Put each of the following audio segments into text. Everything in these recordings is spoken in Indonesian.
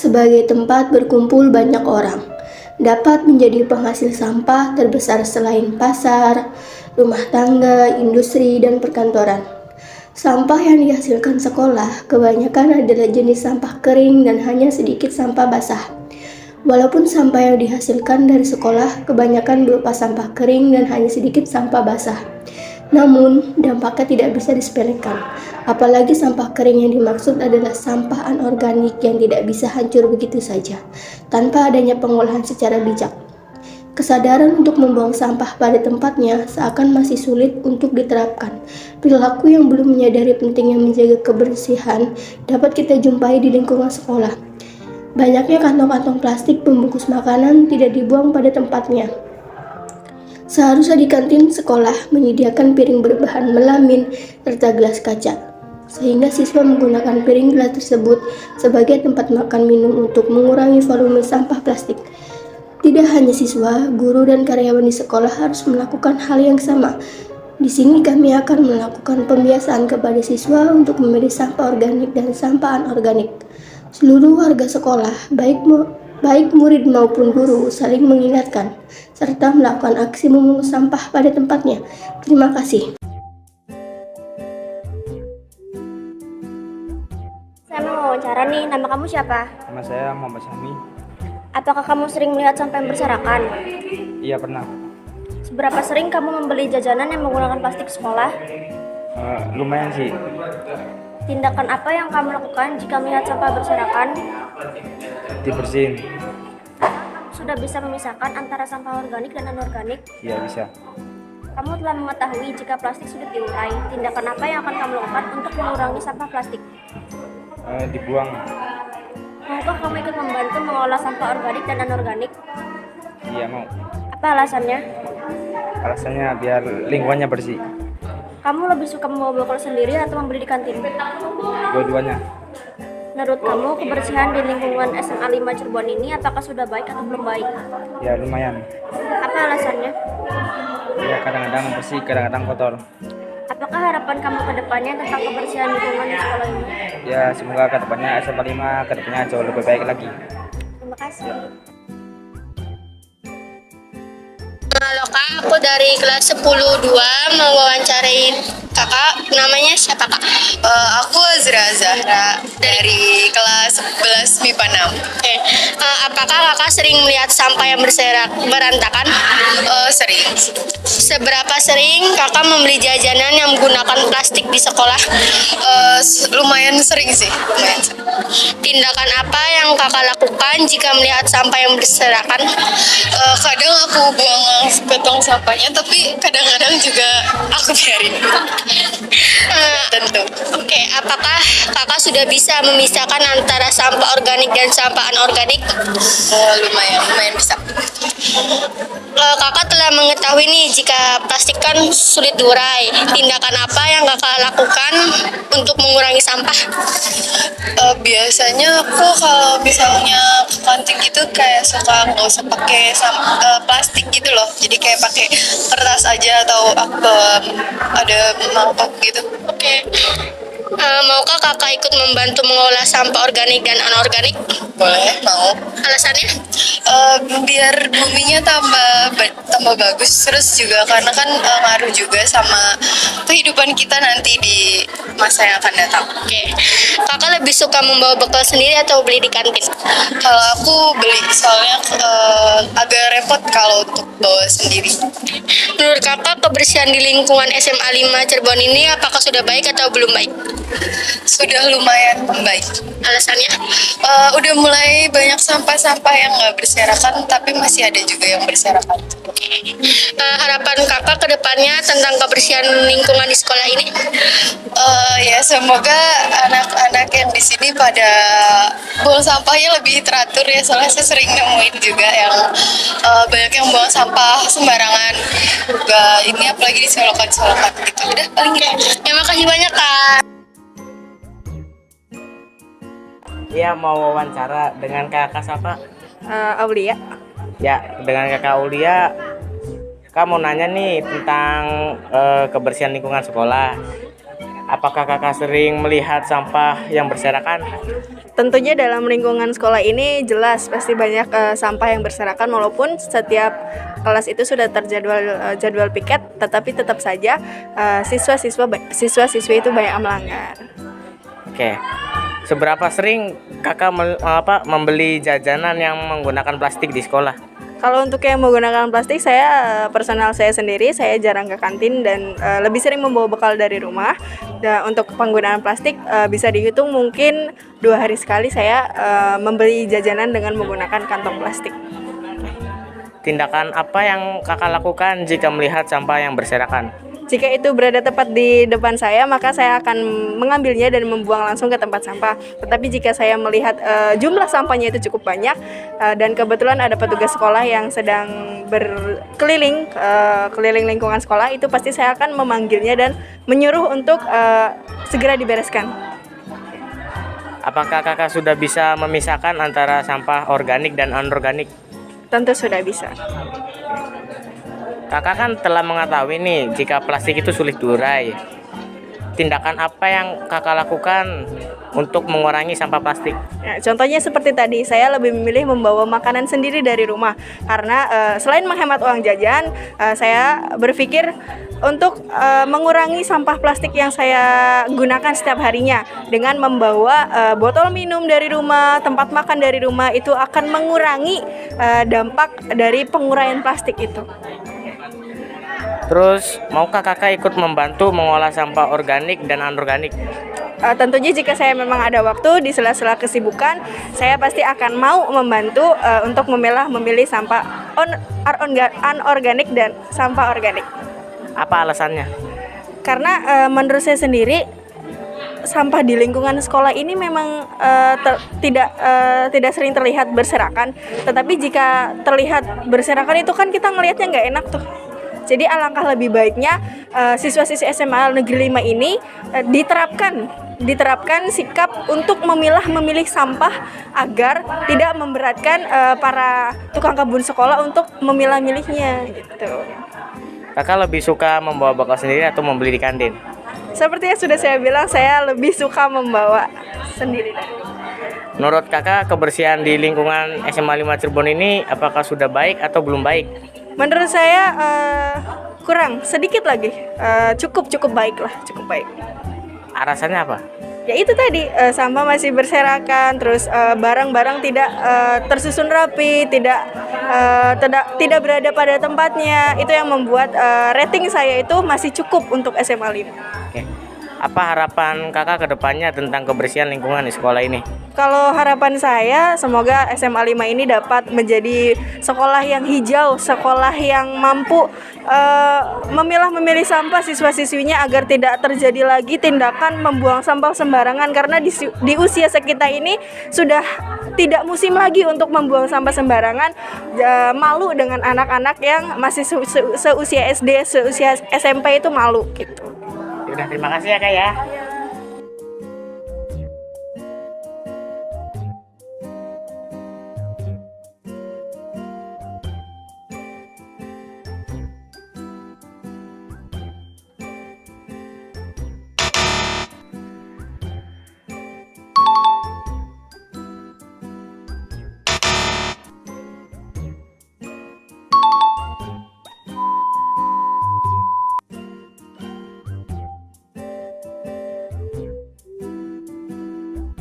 sebagai tempat berkumpul banyak orang. Dapat menjadi penghasil sampah terbesar selain pasar, rumah tangga, industri, dan perkantoran. Sampah yang dihasilkan sekolah kebanyakan adalah jenis sampah kering dan hanya sedikit sampah basah. Walaupun sampah yang dihasilkan dari sekolah kebanyakan berupa sampah kering dan hanya sedikit sampah basah. Namun, dampaknya tidak bisa disepelekan. Apalagi sampah kering yang dimaksud adalah sampah anorganik yang tidak bisa hancur begitu saja, tanpa adanya pengolahan secara bijak. Kesadaran untuk membuang sampah pada tempatnya seakan masih sulit untuk diterapkan. Perilaku yang belum menyadari pentingnya menjaga kebersihan dapat kita jumpai di lingkungan sekolah. Banyaknya kantong-kantong plastik pembungkus makanan tidak dibuang pada tempatnya. Seharusnya di kantin sekolah menyediakan piring berbahan melamin serta gelas kaca, sehingga siswa menggunakan piring gelas tersebut sebagai tempat makan minum untuk mengurangi volume sampah plastik. Tidak hanya siswa, guru dan karyawan di sekolah harus melakukan hal yang sama. Di sini kami akan melakukan pembiasaan kepada siswa untuk memilih sampah organik dan sampah anorganik. Seluruh warga sekolah, baik murid maupun guru, saling mengingatkan serta melakukan aksi memungut sampah pada tempatnya. Terima kasih. Saya mau wawancara nih, nama kamu siapa? Nama saya Muhammad Sami. Apakah kamu sering melihat sampah yang berserakan? Iya pernah. Seberapa sering kamu membeli jajanan yang menggunakan plastik sekolah? Lumayan sih. Tindakan apa yang kamu lakukan jika melihat sampah berserakan? Dibersihin. Sudah bisa memisahkan antara sampah organik dan anorganik? Iya bisa. Kamu telah mengetahui jika plastik sudah diurai. Tindakan apa yang akan kamu lakukan untuk mengurangi sampah plastik? Dibuang. Maukah kamu ikut membantu mengolah sampah organik dan anorganik? Iya mau. Apa alasannya? Alasannya biar lingkungannya bersih. Kamu lebih suka membawa bekal sendiri atau membeli di kantin? Dua-duanya. Menurut kamu, kebersihan di lingkungan SMA 5 Cirebon ini apakah sudah baik atau belum baik? Ya lumayan. Apa alasannya? Ya kadang-kadang bersih, kadang-kadang kotor. Apakah harapan kamu ke depannya tentang kebersihan lingkungan di sekolah ini? Ya semoga kedepannya SMA 5 kedepannya jauh lebih baik lagi. Terima kasih. Halo Kak, aku dari kelas 10-2 mau wawancarain Kakak. Namanya siapa Kak? Aku Azra Zahra dari kelas 11 MIPA 6. Oke. Apakah Kakak sering melihat sampah yang berantakan? Sering. Seberapa sering Kakak membeli jajanan yang menggunakan plastik di sekolah? Lumayan sering sih. Lumayan sering. Tindakan apa yang Kakak lakukan jika melihat sampah yang berserakan? Kadang aku buang ke tong sampahnya, tapi kadang-kadang juga aku biarin. Tentu. Oke, apakah Kakak sudah bisa memisahkan antara sampah organik dan sampah anorganik? Lumayan bisa. Kakak telah mengetahui nih jika plastik kan sulit diurai. Tindakan apa yang Kakak lakukan untuk mengurangi sampah? Biasanya aku kalau misalnya ke kantin gitu kayak suka nggak usah pakai plastik gitu loh. Jadi kayak pakai kertas aja atau ada mangkok gitu. Oke. Maukah Kakak ikut membantu mengolah sampah organik dan anorganik? Boleh, mau. Alasannya? Biar buminya tambah bagus, terus juga karena kan ngaruh juga sama kehidupan kita nanti di masa yang akan datang. Oke. Kakak lebih suka membawa bekal sendiri atau beli di kantin? Kalau aku beli, soalnya agak repot kalau untuk bawa sendiri. Menurut Kakak, kebersihan di lingkungan SMA 5 Cirebon ini apakah sudah baik atau belum baik? Sudah lumayan baik. Alasannya? Udah mulai banyak sampah-sampah yang nggak berserakan, tapi masih ada juga yang berserakan. Harapan Kakak ke depannya tentang kebersihan lingkungan di sekolah ini? Ya semoga anak-anak yang di sini pada buang sampahnya lebih teratur ya, soalnya saya sering nemuin juga yang banyak yang buang sampah sembarangan. Ini apalagi di selokan-selokan gitu. Udah paling gitu. Terima kasih banyak Kak. Iya mau wawancara dengan kakak siapa? Aulia. Ya dengan kakak Aulia. Kak mau nanya nih tentang kebersihan lingkungan sekolah. Apakah kakak sering melihat sampah yang berserakan? Tentunya dalam lingkungan sekolah ini jelas pasti banyak sampah yang berserakan, walaupun setiap kelas itu sudah terjadwal jadwal piket, tetapi tetap saja siswa-siswi itu banyak melanggar. Oke. Seberapa sering kakak membeli jajanan yang menggunakan plastik di sekolah? Kalau untuk yang menggunakan plastik, personal saya sendiri, saya jarang ke kantin dan lebih sering membawa bekal dari rumah. Dan untuk penggunaan plastik bisa dihitung mungkin 2 hari sekali saya membeli jajanan dengan menggunakan kantong plastik. Tindakan apa yang kakak lakukan jika melihat sampah yang berserakan? Jika itu berada tepat di depan saya, maka saya akan mengambilnya dan membuang langsung ke tempat sampah. Tetapi jika saya melihat jumlah sampahnya itu cukup banyak dan kebetulan ada petugas sekolah yang sedang berkeliling keliling lingkungan sekolah, itu pasti saya akan memanggilnya dan menyuruh untuk segera dibereskan. Apakah kakak sudah bisa memisahkan antara sampah organik dan anorganik? Tentu sudah bisa. Kakak kan telah mengetahui nih jika plastik itu sulit diurai. Tindakan apa yang kakak lakukan untuk mengurangi sampah plastik? Ya, contohnya seperti tadi, saya lebih memilih membawa makanan sendiri dari rumah karena selain menghemat uang jajan, saya berpikir untuk mengurangi sampah plastik yang saya gunakan setiap harinya dengan membawa botol minum dari rumah, tempat makan dari rumah, itu akan mengurangi dampak dari penguraian plastik itu. Terus, maukah kakak ikut membantu mengolah sampah organik dan anorganik? Tentunya jika saya memang ada waktu di sela-sela kesibukan, saya pasti akan mau membantu untuk memilih sampah anorganik dan sampah organik. Apa alasannya? Karena menurut saya sendiri, sampah di lingkungan sekolah ini memang tidak sering terlihat berserakan. Tetapi jika terlihat berserakan itu kan kita ngelihatnya nggak enak tuh. Jadi alangkah lebih baiknya siswa-siswi SMA Negeri 5 ini diterapkan sikap untuk memilih sampah agar tidak memberatkan para tukang kebun sekolah untuk memilah-milihnya gitu. Kakak lebih suka membawa bekal sendiri atau membeli di kantin? Seperti yang sudah saya bilang, saya lebih suka membawa sendiri. Menurut kakak, kebersihan di lingkungan SMA 5 Cirebon ini apakah sudah baik atau belum baik? Menurut saya kurang, sedikit lagi, cukup baik lah, cukup baik. Alasannya apa? Ya itu tadi, sampah masih berserakan, terus barang-barang tidak tersusun rapi, tidak berada pada tempatnya. Itu yang membuat rating saya itu masih cukup untuk SMA 5. Oke. Apa harapan kakak ke depannya tentang kebersihan lingkungan di sekolah ini? Kalau harapan saya, semoga SMA 5 ini dapat menjadi sekolah yang hijau, sekolah yang mampu memilih sampah siswa-siswinya agar tidak terjadi lagi tindakan membuang sampah sembarangan. Karena di usia sekitar ini sudah tidak musim lagi untuk membuang sampah sembarangan. Malu dengan anak-anak yang masih seusia SD, seusia SMP itu malu gitu. Udah, terima kasih ya kak ya.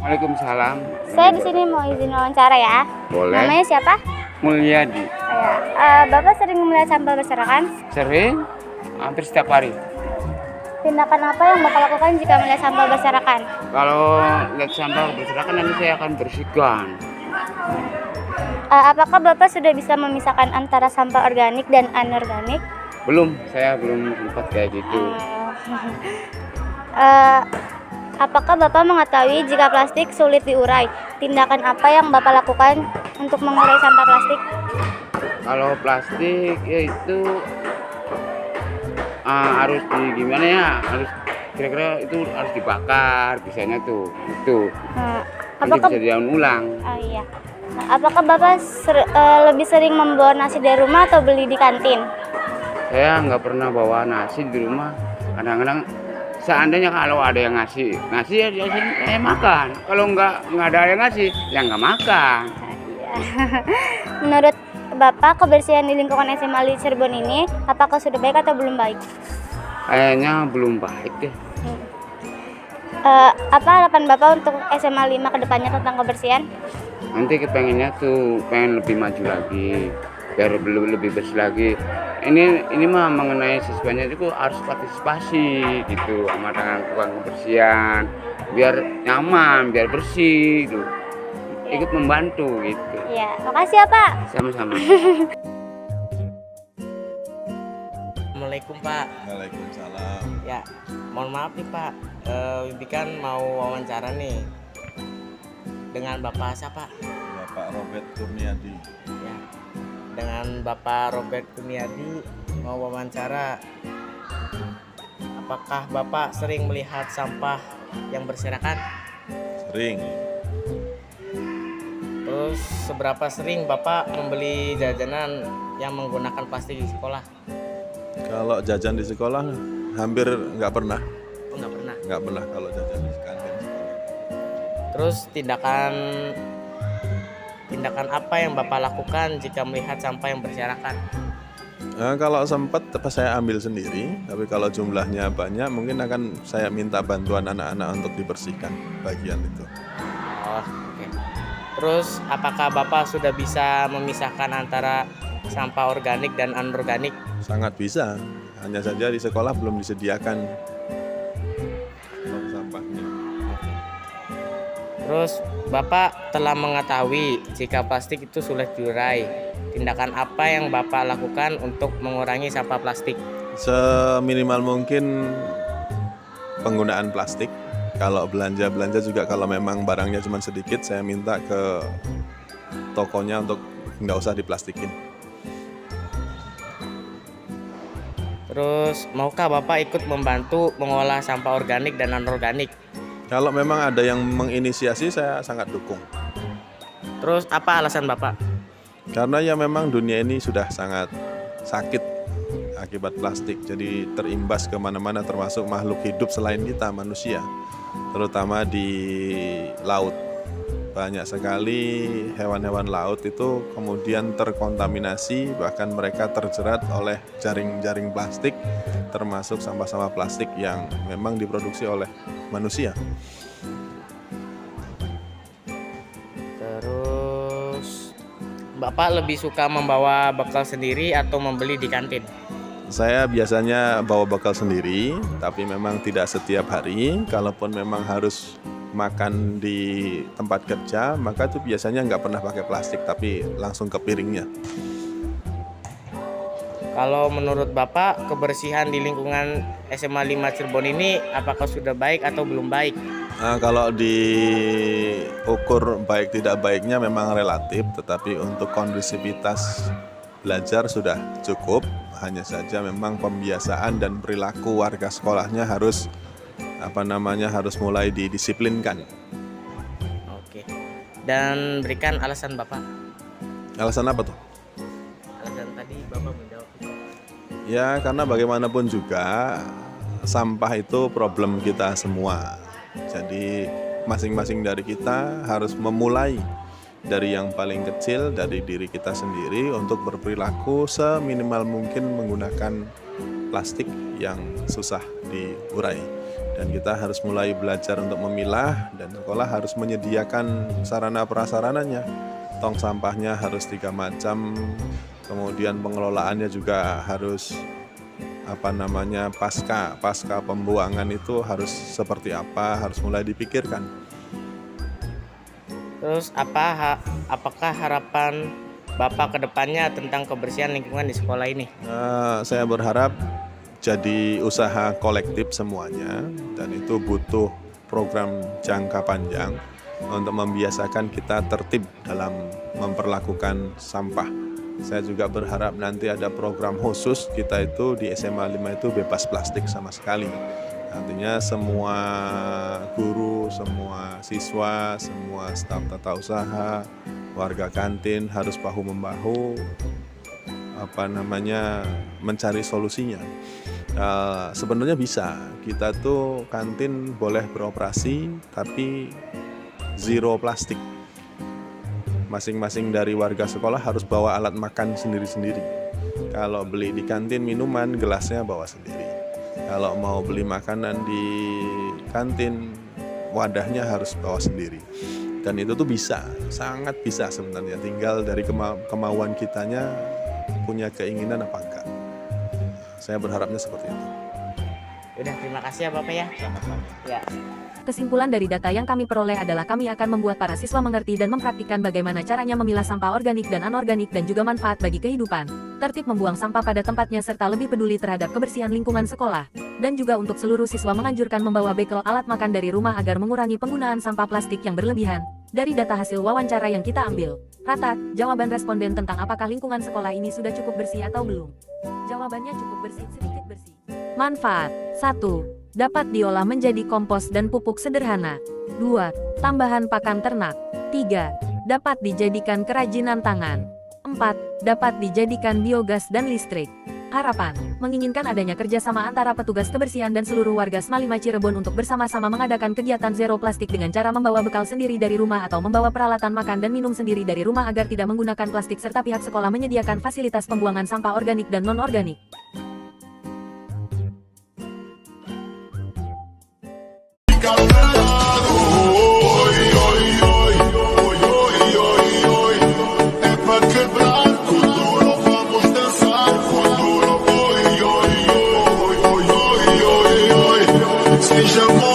Waalaikumsalam. Saya di sini mau izin wawancara ya. Boleh. Namanya siapa? Mulyadi. Ya. Bapak sering melihat sampah berserakan? Sering, hampir setiap hari. Tindakan apa yang Bapak lakukan jika melihat sampah berserakan? Kalau lihat sampah berserakan nanti saya akan bersihkan. Apakah Bapak sudah bisa memisahkan antara sampah organik dan anorganik? Belum, saya belum sempat kayak gitu. Apakah Bapak mengetahui jika plastik sulit diurai? Tindakan apa yang Bapak lakukan untuk mengurai sampah plastik? Kalau plastik ya itu harus gimana ya? Harus kira-kira itu harus dibakar, biasanya tuh itu. Nanti bisa didaur ulang. Oh iya. Apakah Bapak lebih sering membawa nasi dari rumah atau beli di kantin? Saya nggak pernah bawa nasi di rumah. Kadang-kadang seandainya kalau ada yang ngasih ya saya makan. Kalau nggak ada yang ngasih, ya nggak makan. Menurut Bapak, kebersihan di lingkungan SMA di Cirebon ini apakah sudah baik atau belum baik? Kayaknya belum baik deh. Apa harapan Bapak untuk SMA 5 ke depannya tentang kebersihan? Nanti pengen lebih maju lagi, biar lebih bersih lagi. Ini mah mengenai siswanya itu harus partisipasi gitu sama dengan tukang kebersihan, biar nyaman, biar bersih gitu. Ikut membantu gitu. Ya, makasih ya Pak. Sama-sama. Assalamualaikum Pak. Waalaikumsalam. Ya, mohon maaf nih Pak. Wibi kan mau wawancara nih dengan Bapak siapa? Bapak Robert Kurniadi. Ya, dengan Bapak Robert Kurniadi mau wawancara. Apakah Bapak sering melihat sampah yang berserakan? Sering. Terus seberapa sering Bapak membeli jajanan yang menggunakan plastik di sekolah? Kalau jajan di sekolah hampir nggak pernah. Oh, nggak pernah. Nggak pernah kalau jajan di kantin sekolah. Terus tindakan apa yang Bapak lakukan jika melihat sampah yang berserakan? Kalau sempat saya ambil sendiri, tapi kalau jumlahnya banyak mungkin akan saya minta bantuan anak-anak untuk dibersihkan bagian itu. Oh, oke. Terus apakah Bapak sudah bisa memisahkan antara sampah organik dan anorganik? Sangat bisa, hanya saja di sekolah belum disediakan tong sampahnya. Terus Bapak telah mengetahui jika plastik itu sulit diurai. Tindakan apa yang Bapak lakukan untuk mengurangi sampah plastik? Seminimal mungkin penggunaan plastik. Kalau belanja juga kalau memang barangnya cuma sedikit, saya minta ke tokonya untuk nggak usah diplastikin. Terus maukah Bapak ikut membantu mengolah sampah organik dan anorganik? Kalau memang ada yang menginisiasi, saya sangat dukung. Terus apa alasan Bapak? Karena ya memang dunia ini sudah sangat sakit akibat plastik. Jadi terimbas kemana-mana termasuk makhluk hidup selain kita, manusia. Terutama di laut. Banyak sekali hewan-hewan laut itu kemudian terkontaminasi, bahkan mereka terjerat oleh jaring-jaring plastik, termasuk sampah-sampah plastik yang memang diproduksi oleh manusia. Terus Bapak lebih suka membawa bekal sendiri atau membeli di kantin? Saya biasanya bawa bekal sendiri, tapi memang tidak setiap hari. Kalaupun memang harus makan di tempat kerja, maka itu biasanya nggak pernah pakai plastik, tapi langsung ke piringnya. Kalau menurut Bapak, kebersihan di lingkungan SMA 5 Cirebon ini apakah sudah baik atau belum baik? Kalau diukur baik tidak baiknya memang relatif, tetapi untuk kondusivitas belajar sudah cukup. Hanya saja memang pembiasaan dan perilaku warga sekolahnya harus mulai didisiplinkan. Oke. Dan berikan alasan Bapak. Alasan apa tuh? Alasan tadi Bapak menjawab. Ya karena bagaimanapun juga sampah itu problem kita semua. Jadi masing-masing dari kita harus memulai dari yang paling kecil, dari diri kita sendiri untuk berperilaku seminimal mungkin menggunakan plastik yang susah diurai. Dan kita harus mulai belajar untuk memilah, dan sekolah harus menyediakan sarana prasarananya. Tong sampahnya harus 3 macam, kemudian pengelolaannya juga harus pasca pembuangan itu harus seperti apa, harus mulai dipikirkan. Terus apakah harapan Bapak ke depannya tentang kebersihan lingkungan di sekolah ini? Saya berharap jadi usaha kolektif semuanya, dan itu butuh program jangka panjang untuk membiasakan kita tertib dalam memperlakukan sampah. Saya juga berharap nanti ada program khusus kita itu di SMA 5 itu bebas plastik sama sekali. Artinya semua guru, semua siswa, semua staf tata usaha, warga kantin harus bahu-membahu mencari solusinya. Sebenarnya bisa, kita tuh kantin boleh beroperasi tapi zero plastik. Masing-masing dari warga sekolah harus bawa alat makan sendiri-sendiri. Kalau beli di kantin minuman, gelasnya bawa sendiri. Kalau mau beli makanan di kantin, wadahnya harus bawa sendiri. Dan itu tuh bisa, sangat bisa sebenarnya. Tinggal dari kemauan kitanya punya keinginan apa enggak. Saya berharapnya seperti itu. Udah, terima kasih ya Bapak ya. Ya. Kesimpulan dari data yang kami peroleh adalah kami akan membuat para siswa mengerti dan mempraktikkan bagaimana caranya memilah sampah organik dan anorganik dan juga manfaat bagi kehidupan, tertib membuang sampah pada tempatnya serta lebih peduli terhadap kebersihan lingkungan sekolah. Dan juga untuk seluruh siswa menganjurkan membawa bekal alat makan dari rumah agar mengurangi penggunaan sampah plastik yang berlebihan. Dari data hasil wawancara yang kita ambil, rata jawaban responden tentang apakah lingkungan sekolah ini sudah cukup bersih atau belum. Jawabannya cukup bersih, sedikit bersih. Manfaat 1. Dapat diolah menjadi kompos dan pupuk sederhana. 2. Tambahan pakan ternak. 3. Dapat dijadikan kerajinan tangan. 4. Dapat dijadikan biogas dan listrik. Harapan, menginginkan adanya kerjasama antara petugas kebersihan dan seluruh warga Sma5 Cirebon untuk bersama-sama mengadakan kegiatan zero plastik dengan cara membawa bekal sendiri dari rumah atau membawa peralatan makan dan minum sendiri dari rumah agar tidak menggunakan plastik serta pihak sekolah menyediakan fasilitas pembuangan sampah organik dan non-organik. Seja bom.